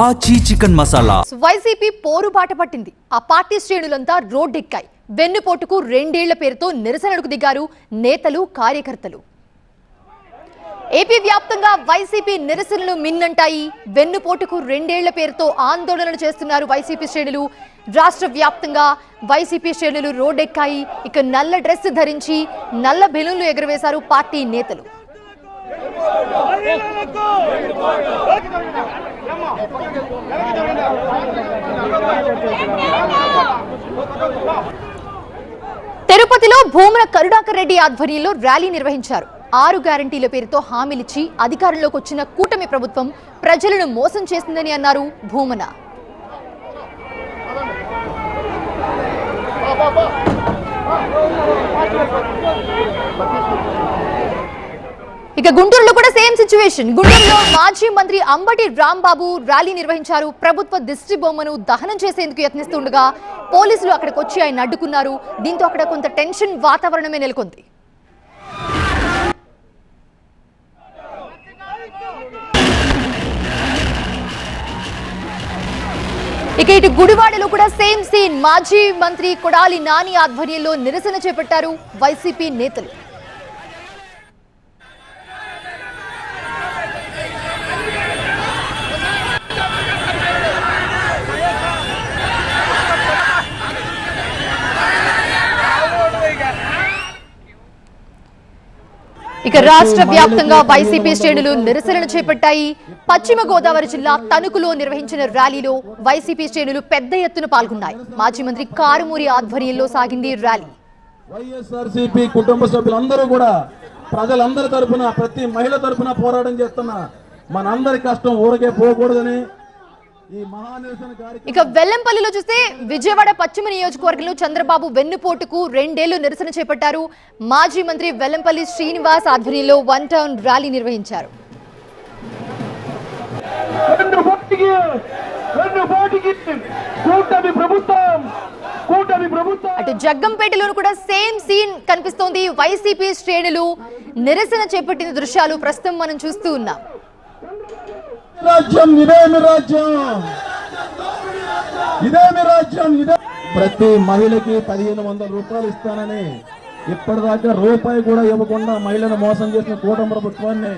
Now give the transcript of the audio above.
ఆచి chicken masala. YCP పోరుబాట పట్టింది. ఆ పార్టీ శ్రేణులంతా రోడ్డెక్కాయి. వెన్నుపోటుకు 2 ఏళ్ల పేరుతో నిరసనలకు దిగారు నేతలు, కార్యకర్తలు. ఏపీ వ్యాప్తంగా వైసీపీ నిరసనలు మిన్నంటాయి. వెన్నుపోటుకు 2 ఏళ్ల పేరుతో ఆందోళనలు చేస్తున్నారు వైసీపీ శ్రేణులు. రాష్ట్ర వ్యాప్తంగా వైసీపీ శ్రేణులు రోడ్డెక్కాయి. ఇక నల్ల డ్రెస్ ధరించి నల్ల బెలూన్లు ఎగురవేశారు పార్టీ నేతలు. తిరుపతిలో భూమన కరుణాకర్ రెడ్డి ఆధ్వర్యంలో ర్యాలీ నిర్వహించారు. 6 గ్యారంటీల పేరుతో హామీలిచ్చి అధికారంలోకి వచ్చిన కూటమి ప్రభుత్వం ప్రజలను మోసం చేసిందని అన్నారు భూమన. ఇక గుంటూరులో కూడా సేమ్ సిచ్యువేషన్. గుంటూరులో మాజీ మంత్రి అంబటి రాంబాబు ర్యాలీ నిర్వహించారు. ప్రభుత్వ దిష్టి బొమ్మను దహనం చేసేందుకు యత్నిస్తుండగా పోలీసులు అక్కడికి వచ్చి ఆయన అడ్డుకున్నారు. దీంతో అక్కడ కొంత టెన్షన్ వాతావరణమే నెలకొంది. ఇక ఇటు గుడివాడలో కూడా సేమ్ సీన్. మాజీ మంత్రి కొడాలి నాని ఆధ్వర్యంలో నిరసన చేపట్టారు వైసీపీ నేతలు. ఇక రాష్ట్ర వ్యాప్తంగా వైసీపీ శ్రేణులు నిరసనలు చేపట్టాయి. పశ్చిమ గోదావరి జిల్లా తణుకులో నిర్వహించిన ర్యాలీలో వైసీపీ శ్రేణులు పెద్ద ఎత్తున పాల్గొన్నాయి. మాజీ మంత్రి కారుమూరి ఆధ్వర్యంలో సాగింది ర్యాలీ. వైఎస్ఆర్సీపీ కుటుంబ సభ్యులందరూ కూడా ప్రజలందరి తరఫున, ప్రతి మహిళ తరఫున పోరాటం చేస్తున్న మనందరి కష్టం ఊరకే పోకూడదని ఇక వెల్లంపల్లిలో చూస్తే విజయవాడ పశ్చిమ నియోజకవర్గంలో చంద్రబాబు వెన్నుపోటుకు 2 ఏళ్లు నిరసన చేపట్టారు. మాజీ మంత్రి వెల్లంపల్లి శ్రీనివాస్ ఆధ్వర్యంలో 1 టౌన్ ర్యాలీ నిర్వహించారు. అటు జగ్గంపేటలోనూ కూడా సేమ్ సీన్ కనిపిస్తోంది. వైసీపీ శ్రేణులు నిరసన చేపట్టిన దృశ్యాలు ప్రస్తుతం మనం చూస్తూ ఉన్నాం. రాజ్యం ఇదేమి రాజ్యం, ఇదేమి రాజ్యం, ఇదే ప్రతి మహిళకి 1500 రూపాయలు ఇస్తానని ఇప్పటిదాకా రూపాయి కూడా ఇవ్వకుండా మహిళను మోసం చేసిన కూటమి ప్రభుత్వాన్ని